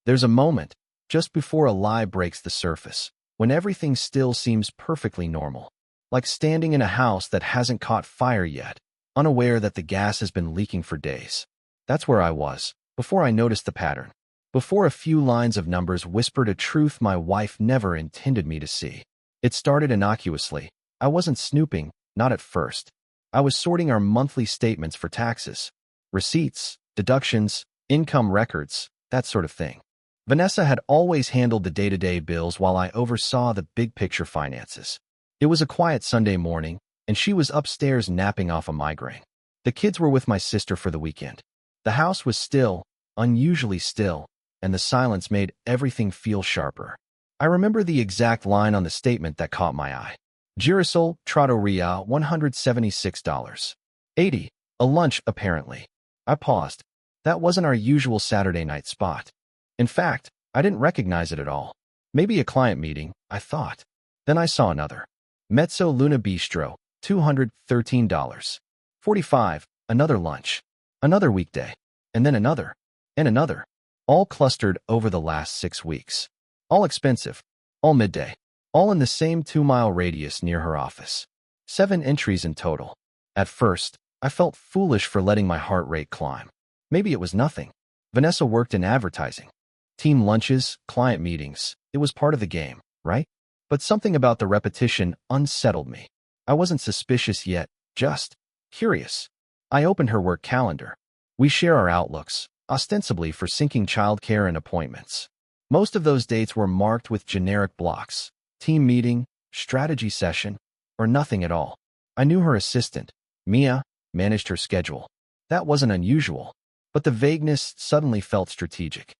There's a moment, just before a lie breaks the surface, when everything still seems perfectly normal. Like standing in a house that hasn't caught fire yet, unaware that the gas has been leaking for days. That's where I was, before I noticed the pattern. Before a few lines of numbers whispered a truth my wife never intended me to see. It started innocuously. I wasn't snooping, not at first. I was sorting our monthly statements for taxes, receipts, deductions, income records, that sort of thing. Vanessa had always handled the day-to-day bills while I oversaw the big-picture finances. It was a quiet Sunday morning, and she was upstairs napping off a migraine. The kids were with my sister for the weekend. The house was still, unusually still, and the silence made everything feel sharper. I remember the exact line on the statement that caught my eye. Girasol Trattoria, $176.80. A lunch, apparently. I paused. That wasn't our usual Saturday night spot. In fact, I didn't recognize it at all. Maybe a client meeting, I thought. Then I saw another. Mezzo Luna Bistro, $213.45. Another lunch. Another weekday. And then another. And another. All clustered over the last 6 weeks. All expensive. All midday. All in the same 2-mile radius near her office. 7 entries in total. At first, I felt foolish for letting my heart rate climb. Maybe it was nothing. Vanessa worked in advertising. Team lunches, client meetings. It was part of the game, right? But something about the repetition unsettled me. I wasn't suspicious yet, just curious. I opened her work calendar. We share our outlooks, ostensibly for syncing childcare and appointments. Most of those dates were marked with generic blocks, team meeting, strategy session, or nothing at all. I knew her assistant, Mia, managed her schedule. That wasn't unusual, but the vagueness suddenly felt strategic.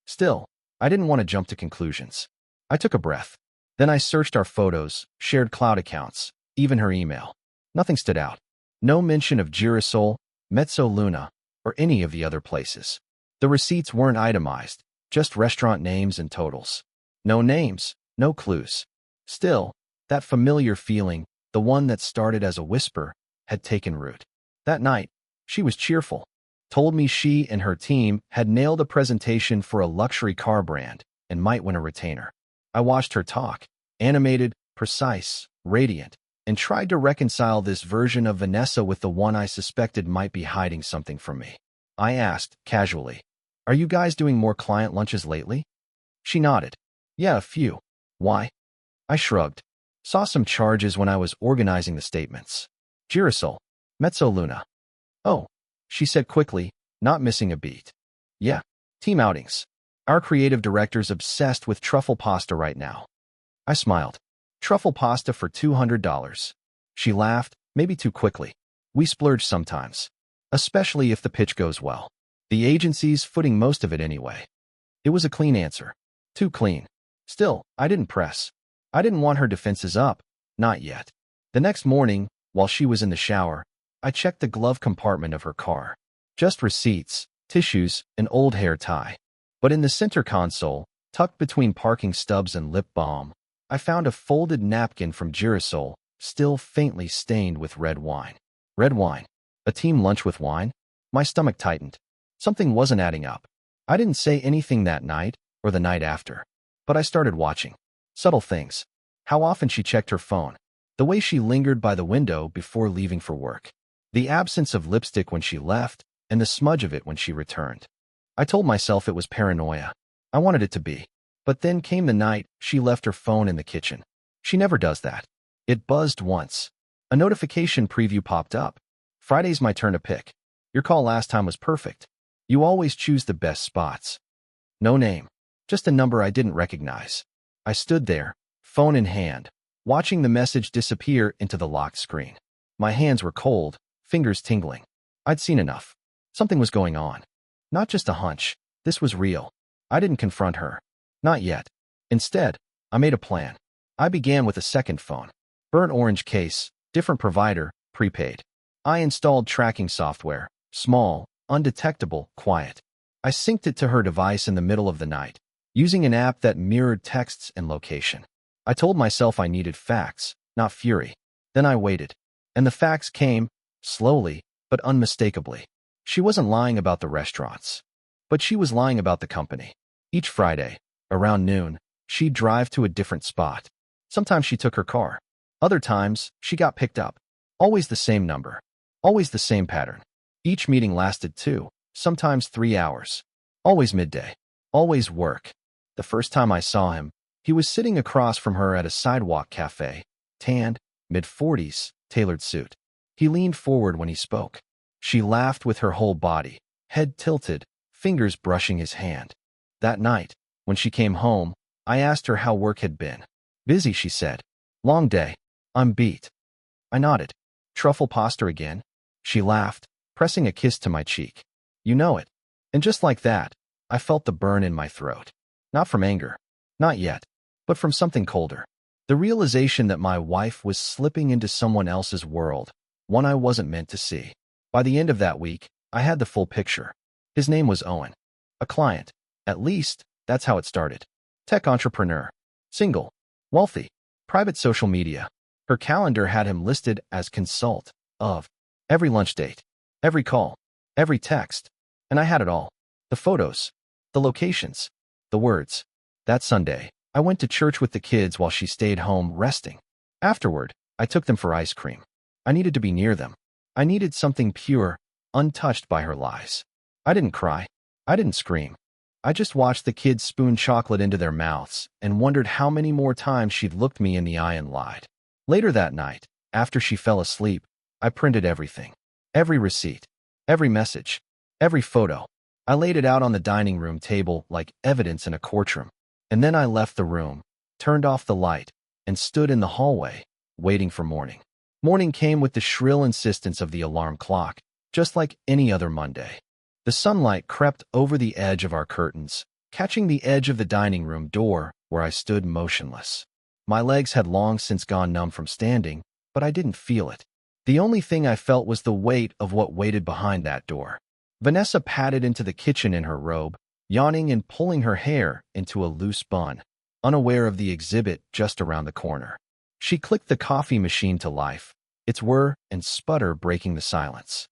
Still, I didn't want to jump to conclusions. I took a breath. Then I searched our photos, shared cloud accounts, even her email. Nothing stood out. No mention of Girasol, Mezzo Luna, or any of the other places. The receipts weren't itemized, just restaurant names and totals. No names, no clues. Still, that familiar feeling, the one that started as a whisper, had taken root. That night, she was cheerful. Told me she and her team had nailed a presentation for a luxury car brand and might win a retainer. I watched her talk, animated, precise, radiant, and tried to reconcile this version of Vanessa with the one I suspected might be hiding something from me. I asked, casually, "Are you guys doing more client lunches lately?" She nodded. "Yeah, a few." "Why?" I shrugged. "Saw some charges when I was organizing the statements." "Girasol, Mezzo Luna." "Oh," she said quickly, not missing a beat. "Yeah, team outings. Our creative director's obsessed with truffle pasta right now." I smiled. "Truffle pasta for $200. She laughed, maybe too quickly. "We splurge sometimes. Especially if the pitch goes well. The agency's footing most of it anyway." It was a clean answer. Too clean. Still, I didn't press. I didn't want her defenses up. Not yet. The next morning, while she was in the shower, I checked the glove compartment of her car. Just receipts, tissues, an old hair tie. But in the center console, tucked between parking stubs and lip balm, I found a folded napkin from Girasol, still faintly stained with red wine. Red wine. A team lunch with wine? My stomach tightened. Something wasn't adding up. I didn't say anything that night or the night after. But I started watching. Subtle things. How often she checked her phone. The way she lingered by the window before leaving for work. The absence of lipstick when she left, and the smudge of it when she returned. I told myself it was paranoia. I wanted it to be. But then came the night she left her phone in the kitchen. She never does that. It buzzed once. A notification preview popped up. "Friday's my turn to pick. Your call last time was perfect. You always choose the best spots." No name. Just a number I didn't recognize. I stood there, phone in hand, watching the message disappear into the locked screen. My hands were cold, fingers tingling. I'd seen enough. Something was going on. Not just a hunch. This was real. I didn't confront her. Not yet. Instead, I made a plan. I began with a second phone. Burnt orange case, different provider, prepaid. I installed tracking software, small, undetectable, quiet. I synced it to her device in the middle of the night, using an app that mirrored texts and location. I told myself I needed facts, not fury. Then I waited. And the facts came, slowly, but unmistakably. She wasn't lying about the restaurants. But she was lying about the company. Each Friday, around noon, she'd drive to a different spot. Sometimes she took her car. Other times, she got picked up. Always the same number. Always the same pattern. Each meeting lasted 2, sometimes 3 hours. Always midday. Always work. The first time I saw him, he was sitting across from her at a sidewalk cafe, tanned, mid-40s, tailored suit. He leaned forward when he spoke. She laughed with her whole body, head tilted, fingers brushing his hand. That night, when she came home, I asked her how work had been. Busy, she said. Long day. I'm beat. I nodded. Truffle pasta again? She laughed, pressing a kiss to my cheek. You know it. And just like that, I felt the burn in my throat. Not from anger. Not yet. But from something colder. The realization that my wife was slipping into someone else's world, one I wasn't meant to see. By the end of that week, I had the full picture. His name was Owen. A client. At least, that's how it started. Tech entrepreneur. Single. Wealthy. Private social media. Her calendar had him listed as consult of every lunch date, every call, every text. And I had it all. The photos. The locations. The words. That Sunday, I went to church with the kids while she stayed home resting. Afterward, I took them for ice cream. I needed to be near them. I needed something pure, untouched by her lies. I didn't cry. I didn't scream. I just watched the kids spoon chocolate into their mouths and wondered how many more times she'd looked me in the eye and lied. Later that night, after she fell asleep, I printed everything. Every receipt. Every message. Every photo. I laid it out on the dining room table like evidence in a courtroom. And then I left the room, turned off the light, and stood in the hallway, waiting for morning. Morning came with the shrill insistence of the alarm clock, just like any other Monday. The sunlight crept over the edge of our curtains, catching the edge of the dining room door where I stood motionless. My legs had long since gone numb from standing, but I didn't feel it. The only thing I felt was the weight of what waited behind that door. Vanessa padded into the kitchen in her robe, yawning and pulling her hair into a loose bun, unaware of the exhibit just around the corner. She clicked the coffee machine to life, its whir and sputter breaking the silence.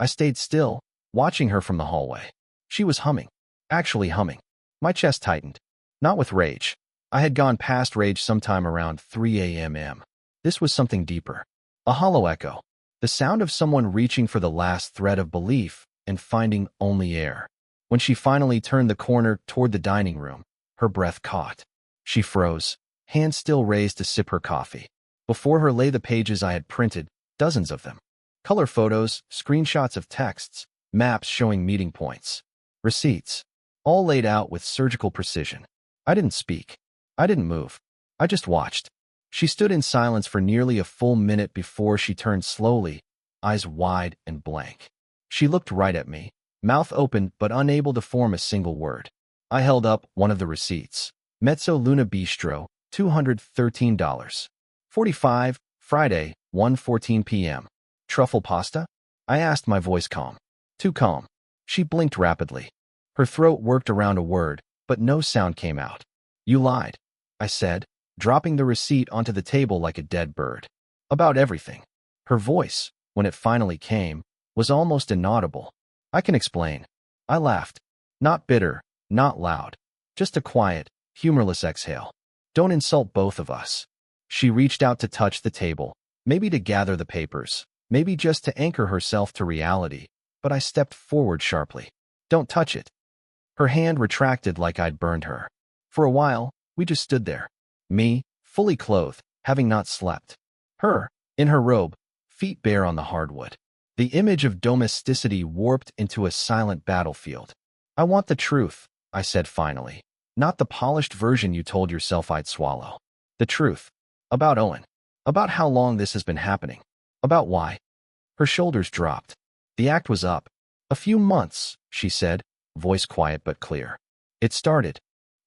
I stayed still, watching her from the hallway. She was humming. Actually humming. My chest tightened. Not with rage. I had gone past rage sometime around 3 a.m. This was something deeper. A hollow echo. The sound of someone reaching for the last thread of belief and finding only air. When she finally turned the corner toward the dining room, her breath caught. She froze, hand still raised to sip her coffee. Before her lay the pages I had printed, dozens of them. Color photos, screenshots of texts, maps showing meeting points, receipts, all laid out with surgical precision. I didn't speak. I didn't move. I just watched. She stood in silence for nearly a full minute before she turned slowly, eyes wide and blank. She looked right at me, mouth open but unable to form a single word. I held up one of the receipts. Mezzo Luna Bistro, $213. 45, Friday, 1:14 p.m. Truffle pasta? I asked, my voice calm. Too calm. She blinked rapidly. Her throat worked around a word, but no sound came out. You lied, I said, dropping the receipt onto the table like a dead bird. About everything. Her voice, when it finally came, was almost inaudible. I can explain. I laughed. Not bitter, not loud. Just a quiet, humorless exhale. Don't insult both of us. She reached out to touch the table, maybe to gather the papers, maybe just to anchor herself to reality, but I stepped forward sharply. Don't touch it. Her hand retracted like I'd burned her. For a while, we just stood there. Me, fully clothed, having not slept. Her, in her robe, feet bare on the hardwood. The image of domesticity warped into a silent battlefield. I want the truth, I said finally. Not the polished version you told yourself I'd swallow. The truth. About Owen. About how long this has been happening. About why. Her shoulders dropped. The act was up. A few months, she said, voice quiet but clear. It started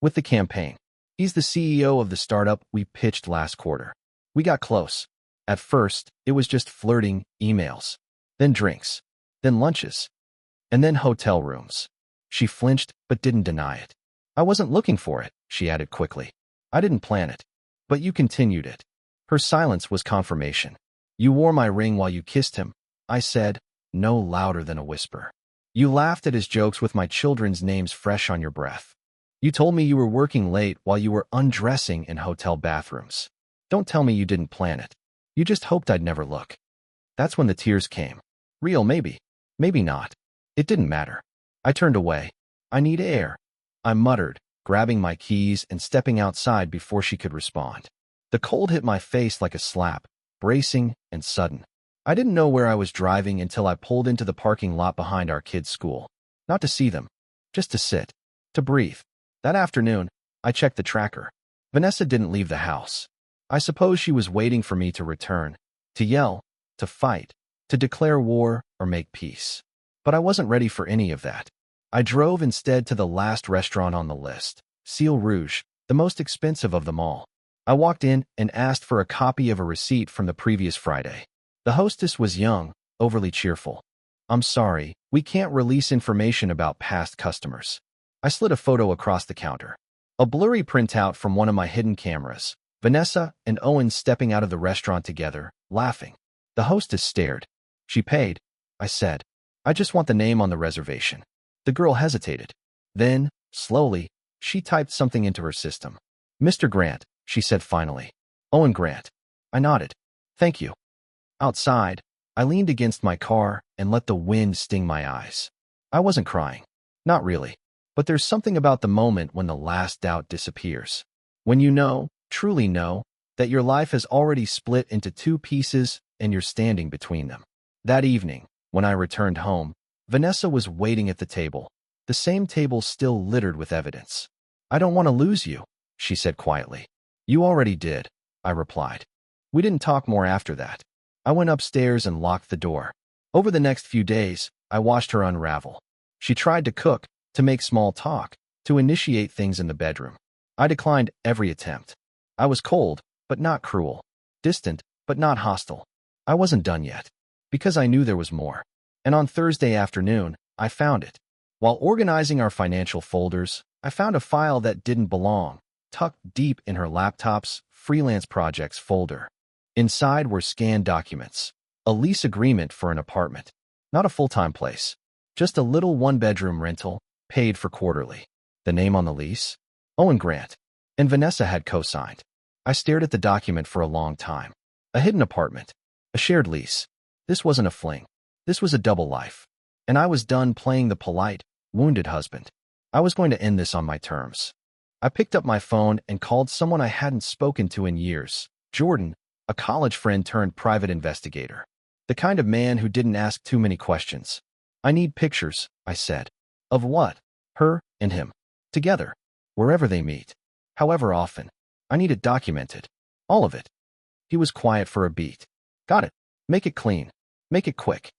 with the campaign. He's the CEO of the startup we pitched last quarter. We got close. At first, it was just flirting, emails. Then drinks. Then lunches. And then hotel rooms. She flinched but didn't deny it. I wasn't looking for it, she added quickly. I didn't plan it. But you continued it. Her silence was confirmation. You wore my ring while you kissed him, I said, no louder than a whisper. You laughed at his jokes with my children's names fresh on your breath. You told me you were working late while you were undressing in hotel bathrooms. Don't tell me you didn't plan it. You just hoped I'd never look. That's when the tears came. Real, maybe. Maybe not. It didn't matter. I turned away. I need air, I muttered, grabbing my keys and stepping outside before she could respond. The cold hit my face like a slap, bracing and sudden. I didn't know where I was driving until I pulled into the parking lot behind our kids' school. Not to see them, just to sit, to breathe. That afternoon, I checked the tracker. Vanessa didn't leave the house. I suppose she was waiting for me to return, to yell, to fight, to declare war or make peace. But I wasn't ready for any of that. I drove instead to the last restaurant on the list, Ciel Rouge, the most expensive of them all. I walked in and asked for a copy of a receipt from the previous Friday. The hostess was young, overly cheerful. I'm sorry, we can't release information about past customers. I slid a photo across the counter. A blurry printout from one of my hidden cameras. Vanessa and Owen stepping out of the restaurant together, laughing. The hostess stared. She paid, I said. I just want the name on the reservation. The girl hesitated. Then, slowly, she typed something into her system. Mr. Grant, she said finally. Owen Grant. I nodded. Thank you. Outside, I leaned against my car and let the wind sting my eyes. I wasn't crying. Not really. But there's something about the moment when the last doubt disappears. When you know, truly know, that your life has already split into two pieces and you're standing between them. That evening, when I returned home, Vanessa was waiting at the table, the same table still littered with evidence. I don't want to lose you, she said quietly. You already did, I replied. We didn't talk more after that. I went upstairs and locked the door. Over the next few days, I watched her unravel. She tried to cook, to make small talk, to initiate things in the bedroom. I declined every attempt. I was cold, but not cruel. Distant, but not hostile. I wasn't done yet. Because I knew there was more. And on Thursday afternoon, I found it. While organizing our financial folders, I found a file that didn't belong, tucked deep in her laptop's freelance projects folder. Inside were scanned documents, a lease agreement for an apartment. Not a full-time place. Just a little one-bedroom rental, paid for quarterly. The name on the lease? Owen Grant. And Vanessa had co-signed. I stared at the document for a long time. A hidden apartment. A shared lease. This wasn't a fling. This was a double life. And I was done playing the polite, wounded husband. I was going to end this on my terms. I picked up my phone and called someone I hadn't spoken to in years. Jordan, a college friend turned private investigator. The kind of man who didn't ask too many questions. I need pictures, I said. Of what? Her and him. Together. Wherever they meet. However often. I need it documented. All of it. He was quiet for a beat. Got it. Make it clean. Make it quick.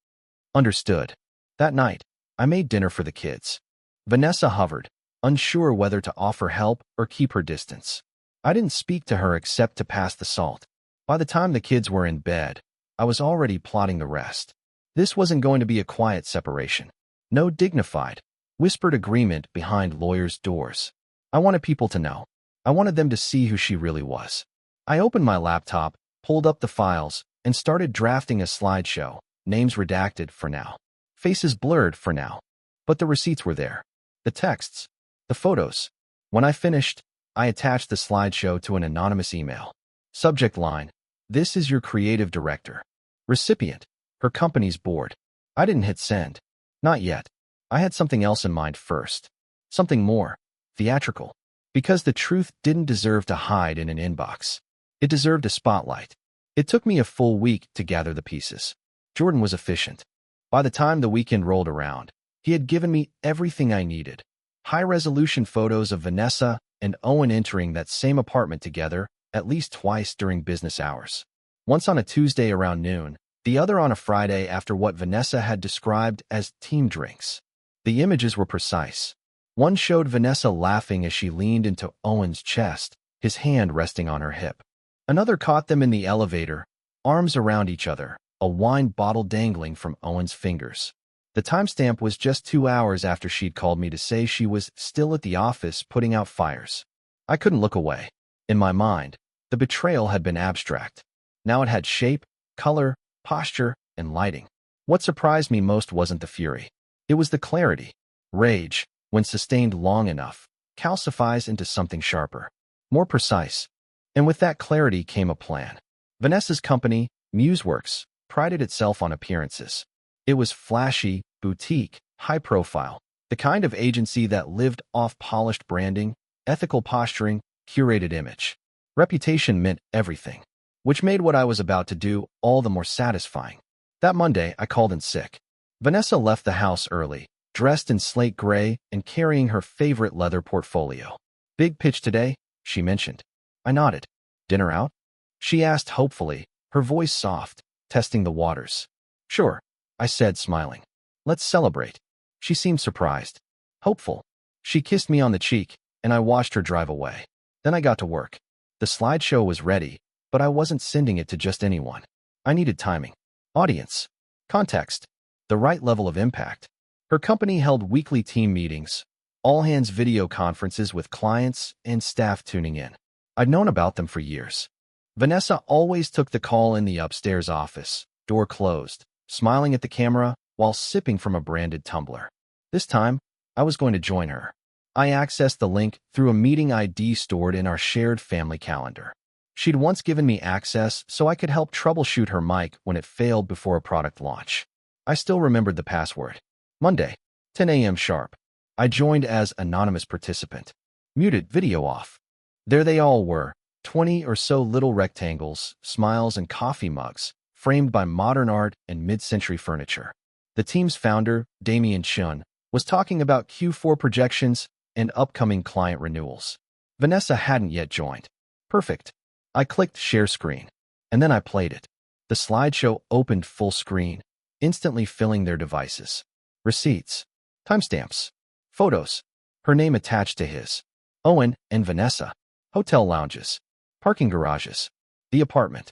Understood. That night, I made dinner for the kids. Vanessa hovered, unsure whether to offer help or keep her distance. I didn't speak to her except to pass the salt. By the time the kids were in bed, I was already plotting the rest. This wasn't going to be a quiet separation. No dignified, whispered agreement behind lawyers' doors. I wanted people to know. I wanted them to see who she really was. I opened my laptop, pulled up the files, and started drafting a slideshow, names redacted for now. Faces blurred for now. But the receipts were there. The texts. The photos. When I finished, I attached the slideshow to an anonymous email. Subject line: This is your creative director. Recipient: her company's board. I didn't hit send. Not yet. I had something else in mind first. Something more. Theatrical. Because the truth didn't deserve to hide in an inbox. It deserved a spotlight. It took me a full week to gather the pieces. Jordan was efficient. By the time the weekend rolled around, he had given me everything I needed. High-resolution photos of Vanessa and Owen entering that same apartment together at least twice during business hours. Once on a Tuesday around noon, the other on a Friday after what Vanessa had described as team drinks. The images were precise. One showed Vanessa laughing as she leaned into Owen's chest, his hand resting on her hip. Another caught them in the elevator, arms around each other, a wine bottle dangling from Owen's fingers. The timestamp was just 2 hours after she'd called me to say she was still at the office putting out fires. I couldn't look away. In my mind, the betrayal had been abstract. Now it had shape, color, posture, and lighting. What surprised me most wasn't the fury. It was the clarity. Rage, when sustained long enough, calcifies into something sharper, more precise. And with that clarity came a plan. Vanessa's company, MuseWorks, prided itself on appearances. It was flashy, boutique, high-profile, the kind of agency that lived off polished branding, ethical posturing, curated image. Reputation meant everything, which made what I was about to do all the more satisfying. That Monday, I called in sick. Vanessa left the house early, dressed in slate gray and carrying her favorite leather portfolio. "Big pitch today," she mentioned. I nodded. "Dinner out?" she asked hopefully, her voice soft, testing the waters. "Sure," I said, smiling. "Let's celebrate." She seemed surprised. Hopeful. She kissed me on the cheek, and I watched her drive away. Then I got to work. The slideshow was ready, but I wasn't sending it to just anyone. I needed timing, audience, context, the right level of impact. Her company held weekly team meetings, all-hands video conferences with clients and staff tuning in. I'd known about them for years. Vanessa always took the call in the upstairs office, door closed, smiling at the camera while sipping from a branded tumbler. This time, I was going to join her. I accessed the link through a meeting ID stored in our shared family calendar. She'd once given me access so I could help troubleshoot her mic when it failed before a product launch. I still remembered the password. Monday, 10 a.m. sharp. I joined as anonymous participant. Muted video off. There they all were, 20 or so little rectangles, smiles, and coffee mugs, framed by modern art and mid-century furniture. The team's founder, Damien Chun, was talking about Q4 projections and upcoming client renewals. Vanessa hadn't yet joined. Perfect. I clicked share screen, and then I played it. The slideshow opened full screen, instantly filling their devices. Receipts, timestamps, photos, her name attached to his. Owen and Vanessa. Hotel lounges, parking garages, the apartment.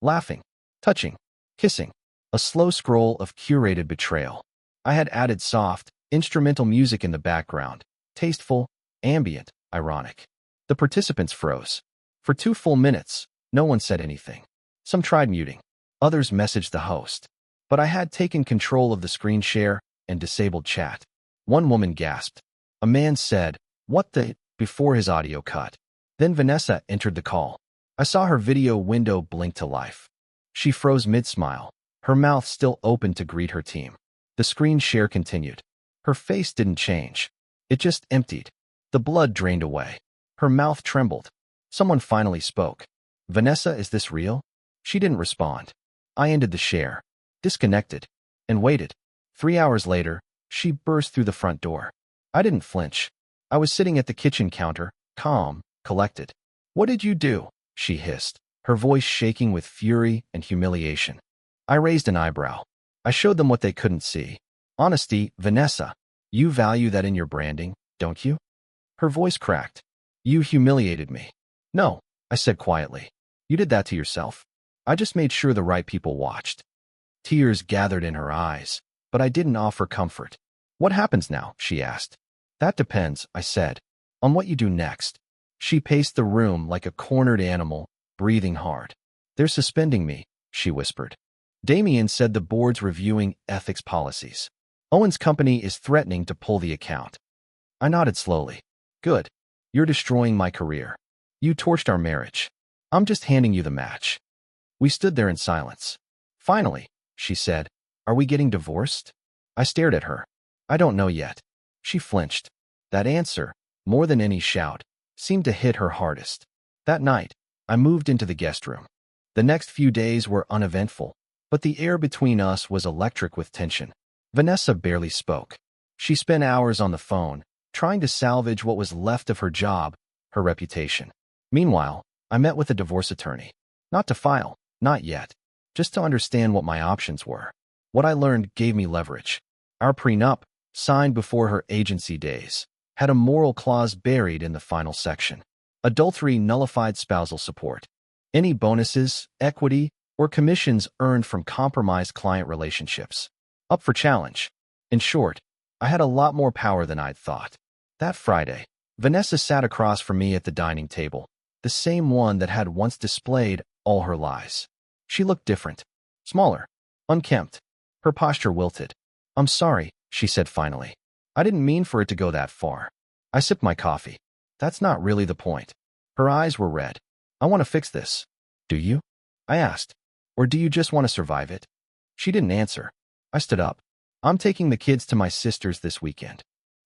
Laughing, touching, kissing. A slow scroll of curated betrayal. I had added soft, instrumental music in the background. Tasteful, ambient, ironic. The participants froze. For 2 full minutes, no one said anything. Some tried muting. Others messaged the host. But I had taken control of the screen share and disabled chat. One woman gasped. A man said, "What the?" before his audio cut. Then Vanessa entered the call. I saw her video window blink to life. She froze mid-smile, her mouth still open to greet her team. The screen share continued. Her face didn't change. It just emptied. The blood drained away. Her mouth trembled. Someone finally spoke. "Vanessa, is this real?" She didn't respond. I ended the share, disconnected, and waited. 3 hours later, she burst through the front door. I didn't flinch. I was sitting at the kitchen counter, calm, collected. "What did you do?" she hissed, her voice shaking with fury and humiliation. I raised an eyebrow. I showed them what they couldn't see. "Honesty, Vanessa. You value that in your branding, don't you?" Her voice cracked. "You humiliated me." "No," I said quietly. "You did that to yourself. I just made sure the right people watched." Tears gathered in her eyes, but I didn't offer comfort. "What happens now?" she asked. "That depends," I said, "on what you do next." She paced the room like a cornered animal, breathing hard. "They're suspending me," she whispered. "Damien said the board's reviewing ethics policies. Owen's company is threatening to pull the account." I nodded slowly. "Good. You're destroying my career. You torched our marriage. I'm just handing you the match." We stood there in silence. "Finally," she said, "are we getting divorced?" I stared at her. "I don't know yet." She flinched. That answer, more than any shout, seemed to hit her hardest. That night, I moved into the guest room. The next few days were uneventful, but the air between us was electric with tension. Vanessa barely spoke. She spent hours on the phone, trying to salvage what was left of her job, her reputation. Meanwhile, I met with a divorce attorney. Not to file, not yet, just to understand what my options were. What I learned gave me leverage. Our prenup, signed before her agency days, had a moral clause buried in the final section. Adultery nullified spousal support. Any bonuses, equity, or commissions earned from compromised client relationships. Up for challenge. In short, I had a lot more power than I'd thought. That Friday, Vanessa sat across from me at the dining table, the same one that had once displayed all her lies. She looked different, smaller, unkempt, her posture wilted. "I'm sorry," she said finally. "I didn't mean for it to go that far." I sipped my coffee. That's not really the point. Her eyes were red. I want to fix this. Do you? I asked. Or do you just want to survive it? She didn't answer. I stood up. I'm taking the kids to my sister's this weekend.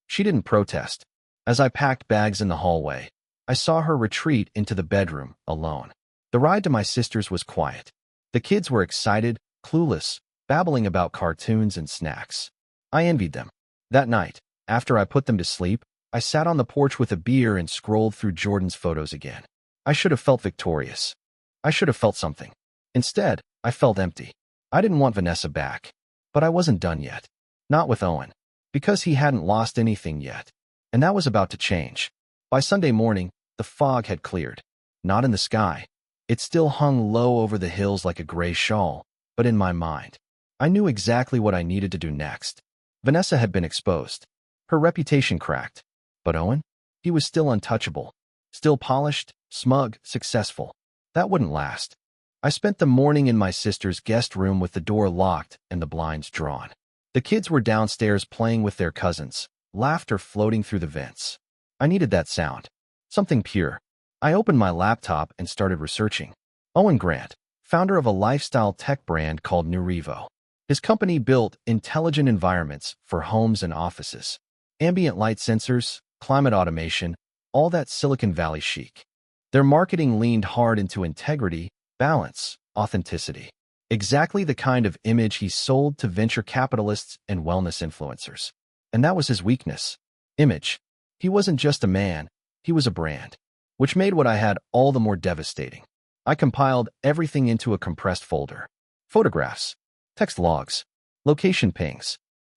She didn't protest. As I packed bags in the hallway, I saw her retreat into the bedroom, alone. The ride to my sister's was quiet. The kids were excited, clueless, babbling about cartoons and snacks. I envied them. That night, after I put them to sleep, I sat on the porch with a beer and scrolled through Jordan's photos again. I should have felt victorious. I should have felt something. Instead, I felt empty. I didn't want Vanessa back. But I wasn't done yet. Not with Owen. Because he hadn't lost anything yet. And that was about to change. By Sunday morning, the fog had cleared. Not in the sky. It still hung low over the hills like a gray shawl, but in my mind. I knew exactly what I needed to do next. Vanessa had been exposed. Her reputation cracked. But Owen? He was still untouchable. Still polished, smug, successful. That wouldn't last. I spent the morning in my sister's guest room with the door locked and the blinds drawn. The kids were downstairs playing with their cousins, laughter floating through the vents. I needed that sound. Something pure. I opened my laptop and started researching. Owen Grant, founder of a lifestyle tech brand called Nurevo. His company built intelligent environments for homes and offices. Ambient light sensors, climate automation, all that Silicon Valley chic. Their marketing leaned hard into integrity, balance, authenticity. Exactly the kind of image he sold to venture capitalists and wellness influencers. And that was his weakness. Image. He wasn't just a man, he was a brand. Which made what I had all the more devastating. I compiled everything into a compressed folder. Photographs, text logs, location pings.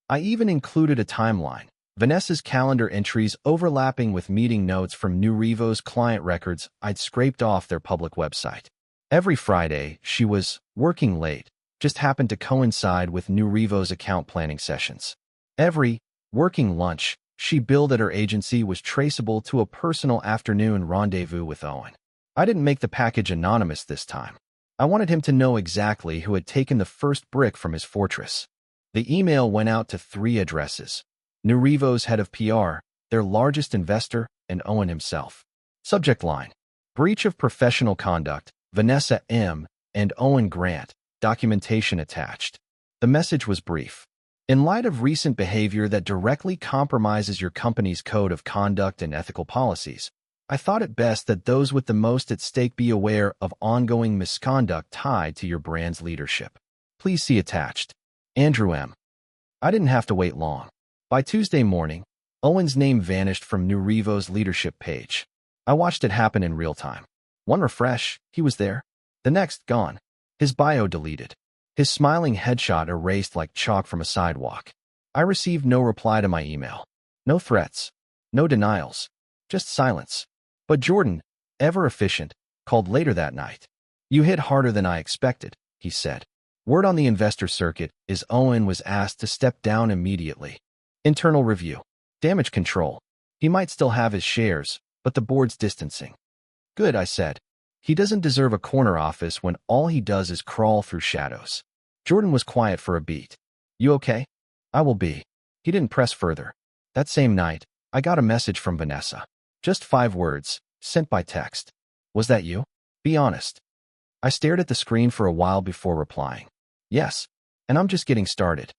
I even included a timeline. Vanessa's calendar entries overlapping with meeting notes from Nurevo's client records I'd scraped off their public website. Every Friday, she was working late, just happened to coincide with Nurevo's account planning sessions. Every working lunch she billed at her agency was traceable to a personal afternoon rendezvous with Owen. I didn't make the package anonymous this time. I wanted him to know exactly who had taken the first brick from his fortress. The email went out to 3 addresses. Nurevo's head of PR, their largest investor, and Owen himself. Subject line: Breach of professional conduct, Vanessa M. and Owen Grant, documentation attached. The message was brief. In light of recent behavior that directly compromises your company's code of conduct and ethical policies, I thought it best that those with the most at stake be aware of ongoing misconduct tied to your brand's leadership. Please see attached. Andrew M. I didn't have to wait long. By Tuesday morning, Owen's name vanished from Nurevo's leadership page. I watched it happen in real time. One refresh, he was there. The next, gone. His bio deleted. His smiling headshot erased like chalk from a sidewalk. I received no reply to my email. No threats. No denials. Just silence. But Jordan, ever efficient, called later that night. You hit harder than I expected, he said. Word on the investor circuit is Owen was asked to step down immediately. Internal review. Damage control. He might still have his shares, but the board's distancing. Good, I said. He doesn't deserve a corner office when all he does is crawl through shadows. Jordan was quiet for a beat. You okay? I will be. He didn't press further. That same night, I got a message from Vanessa. Just 5 words, sent by text. Was that you? Be honest. I stared at the screen for a while before replying. Yes, and I'm just getting started.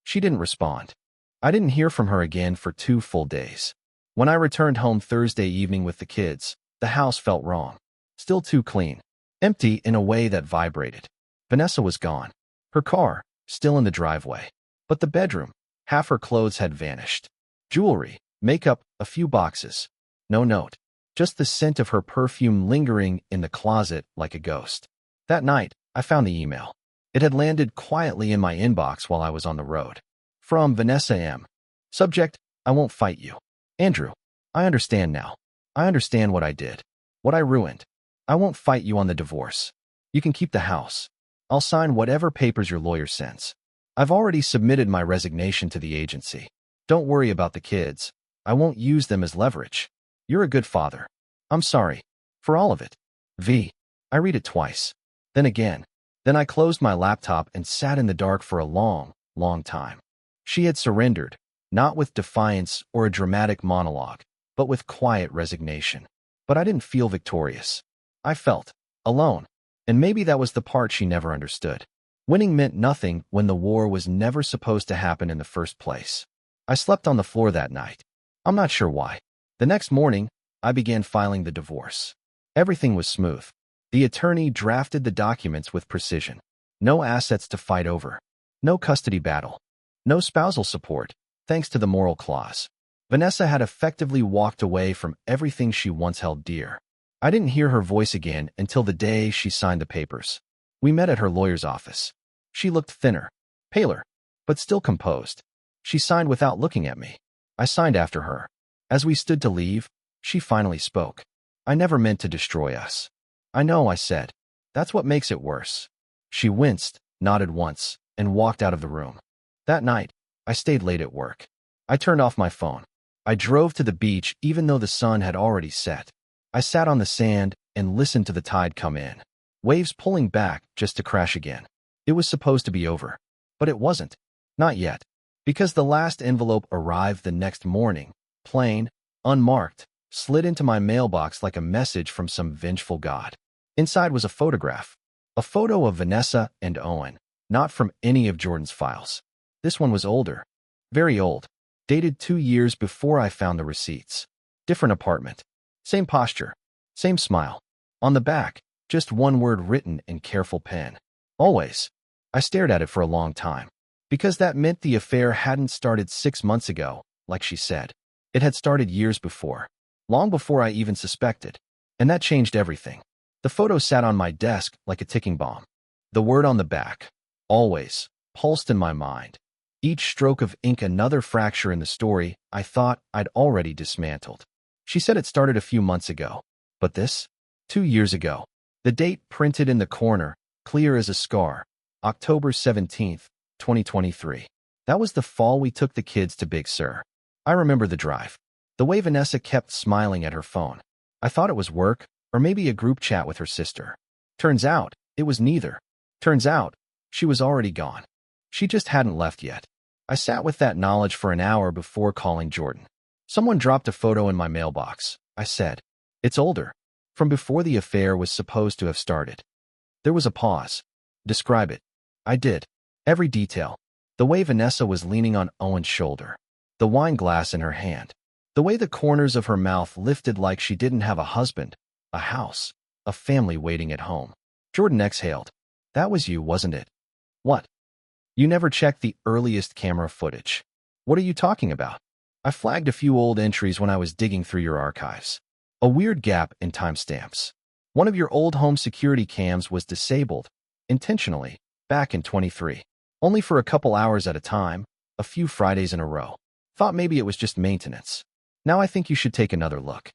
She didn't respond. I didn't hear from her again for 2 full days. When I returned home Thursday evening with the kids, the house felt wrong. Still too clean. Empty in a way that vibrated. Vanessa was gone. Her car, still in the driveway. But the bedroom, half her clothes had vanished. Jewelry, makeup, a few boxes. No note. Just the scent of her perfume lingering in the closet like a ghost. That night, I found the email. It had landed quietly in my inbox while I was on the road. From Vanessa M. Subject: I won't fight you. Andrew, I understand now. I understand what I did. What I ruined. I won't fight you on the divorce. You can keep the house. I'll sign whatever papers your lawyer sends. I've already submitted my resignation to the agency. Don't worry about the kids. I won't use them as leverage. You're a good father. I'm sorry. For all of it. V. I read it twice. Then again. Then I closed my laptop and sat in the dark for a long, long time. She had surrendered, not with defiance or a dramatic monologue, but with quiet resignation. But I didn't feel victorious. I felt alone. And maybe that was the part she never understood. Winning meant nothing when the war was never supposed to happen in the first place. I slept on the floor that night. I'm not sure why. The next morning, I began filing the divorce. Everything was smooth. The attorney drafted the documents with precision. No assets to fight over. No custody battle. No spousal support, thanks to the moral clause. Vanessa had effectively walked away from everything she once held dear. I didn't hear her voice again until the day she signed the papers. We met at her lawyer's office. She looked thinner, paler, but still composed. She signed without looking at me. I signed after her. As we stood to leave, she finally spoke. I never meant to destroy us. I know, I said. That's what makes it worse. She winced, nodded once, and walked out of the room. That night, I stayed late at work. I turned off my phone. I drove to the beach even though the sun had already set. I sat on the sand and listened to the tide come in. Waves pulling back just to crash again. It was supposed to be over. But it wasn't. Not yet. Because the last envelope arrived the next morning, plain, unmarked, slid into my mailbox like a message from some vengeful god. Inside was a photograph. A photo of Vanessa and Owen, not from any of Jordan's files. This one was older. Very old. Dated 2 years before I found the receipts. Different apartment. Same posture. Same smile. On the back, just one word written in careful pen. Always. I stared at it for a long time. Because that meant the affair hadn't started 6 months ago, like she said. It had started years before. Long before I even suspected. And that changed everything. The photo sat on my desk like a ticking bomb. The word on the back, always, pulsed in my mind. Each stroke of ink another fracture in the story I thought I'd already dismantled. She said it started a few months ago. But this? 2 years ago. The date printed in the corner, clear as a scar. October 17th, 2023. That was the fall we took the kids to Big Sur. I remember the drive. The way Vanessa kept smiling at her phone. I thought it was work, or maybe a group chat with her sister. Turns out, it was neither. Turns out, she was already gone. She just hadn't left yet. I sat with that knowledge for an hour before calling Jordan. Someone dropped a photo in my mailbox. I said, it's older. From before the affair was supposed to have started. There was a pause. Describe it. I did. Every detail. The way Vanessa was leaning on Owen's shoulder. The wine glass in her hand. The way the corners of her mouth lifted like she didn't have a husband, a house, a family waiting at home. Jordan exhaled. That was you, wasn't it? What? You never checked the earliest camera footage. What are you talking about? I flagged a few old entries when I was digging through your archives. A weird gap in timestamps. One of your old home security cams was disabled, intentionally, back in 23. Only for a couple hours at a time, a few Fridays in a row. Thought maybe it was just maintenance. Now I think you should take another look.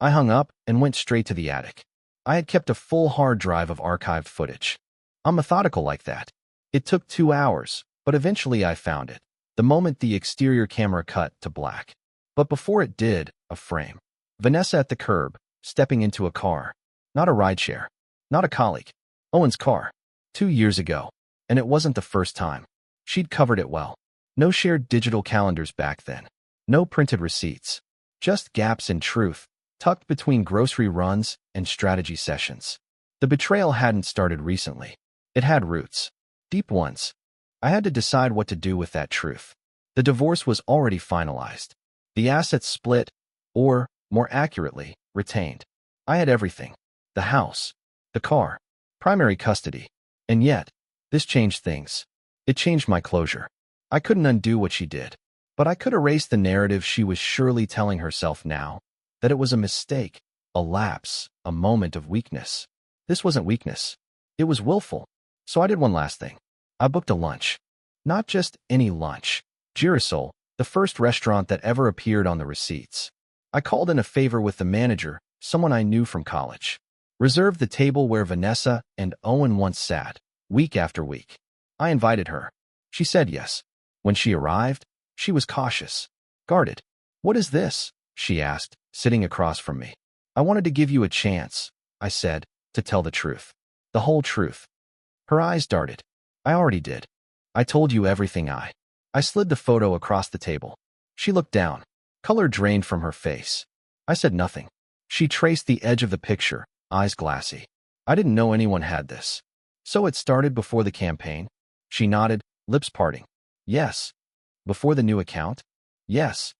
I hung up and went straight to the attic. I had kept a full hard drive of archived footage. I'm methodical like that. It took 2 hours, but eventually I found it. The moment the exterior camera cut to black. But before it did, a frame. Vanessa at the curb, stepping into a car. Not a rideshare. Not a colleague. Owen's car. 2 years ago. And it wasn't the first time. She'd covered it well. No shared digital calendars back then. No printed receipts. Just gaps in truth, tucked between grocery runs and strategy sessions. The betrayal hadn't started recently. It had roots. Deep ones. I had to decide what to do with that truth. The divorce was already finalized. The assets split, or, more accurately, retained. I had everything. The house. The car. Primary custody. And yet, this changed things. It changed my closure. I couldn't undo what she did. But I could erase the narrative she was surely telling herself now. That it was a mistake, a lapse, a moment of weakness. This wasn't weakness. It was willful. So I did one last thing. I booked a lunch. Not just any lunch. Girasol, the first restaurant that ever appeared on the receipts. I called in a favor with the manager, someone I knew from college. Reserved the table where Vanessa and Owen once sat, week after week. I invited her. She said yes. When she arrived, she was cautious, guarded. What is this? She asked, sitting across from me. I wanted to give you a chance, I said, to tell the truth. The whole truth. Her eyes darted. I already did. I told you everything. I slid the photo across the table. She looked down. Color drained from her face. I said nothing. She traced the edge of the picture, eyes glassy. I didn't know anyone had this. So it started before the campaign? She nodded, lips parting. Yes. Before the new account? Yes.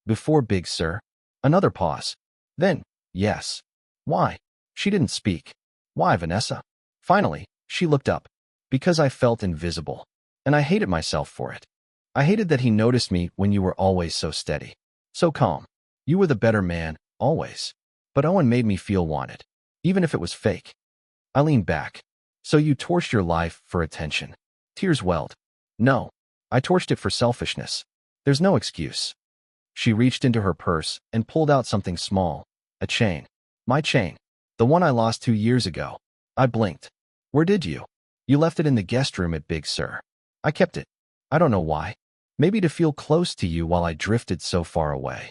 Before Big Sir? Another pause. Then, yes. Why? She didn't speak. Why, Vanessa? Finally, she looked up. Because I felt invisible. And I hated myself for it. I hated that he noticed me when you were always so steady. So calm. You were the better man, always. But Owen made me feel wanted. Even if it was fake. I leaned back. So you torched your life for attention. Tears welled. No. I torched it for selfishness. There's no excuse. She reached into her purse and pulled out something small. A chain. My chain. The one I lost 2 years ago. I blinked. Where did you? You left it in the guest room at Big Sir. I kept it. I don't know why. Maybe to feel close to you while I drifted so far away.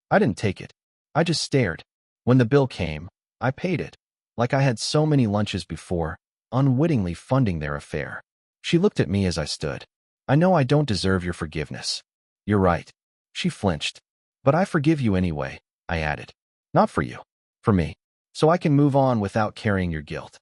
I didn't take it. I just stared. When the bill came, I paid it. Like I had so many lunches before, unwittingly funding their affair. She looked at me as I stood. I know I don't deserve your forgiveness. You're right. She flinched. But I forgive you anyway, I added. Not for you. For me. So I can move on without carrying your guilt.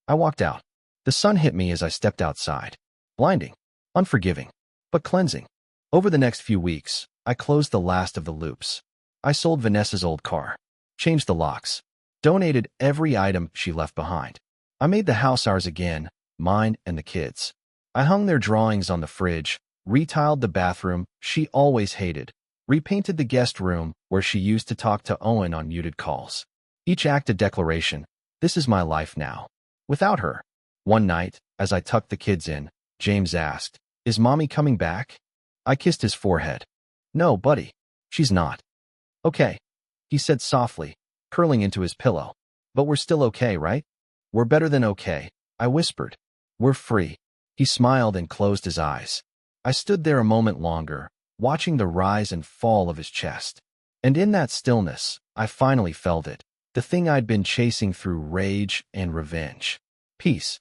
I walked out. The sun hit me as I stepped outside. Blinding. Unforgiving. But cleansing. Over the next few weeks, I closed the last of the loops. I sold Vanessa's old car. Changed the locks. Donated every item she left behind. I made the house ours again, mine and the kids. I hung their drawings on the fridge, retiled the bathroom she always hated, repainted the guest room where she used to talk to Owen on muted calls. Each act a declaration, this is my life now. Without her. One night, as I tucked the kids in, James asked, is Mommy coming back? I kissed his forehead. No, buddy. She's not. Okay, he said softly, curling into his pillow. But we're still okay, right? We're better than okay, I whispered. We're free. He smiled and closed his eyes. I stood there a moment longer, watching the rise and fall of his chest. And in that stillness, I finally felt it, the thing I'd been chasing through rage and revenge. Peace.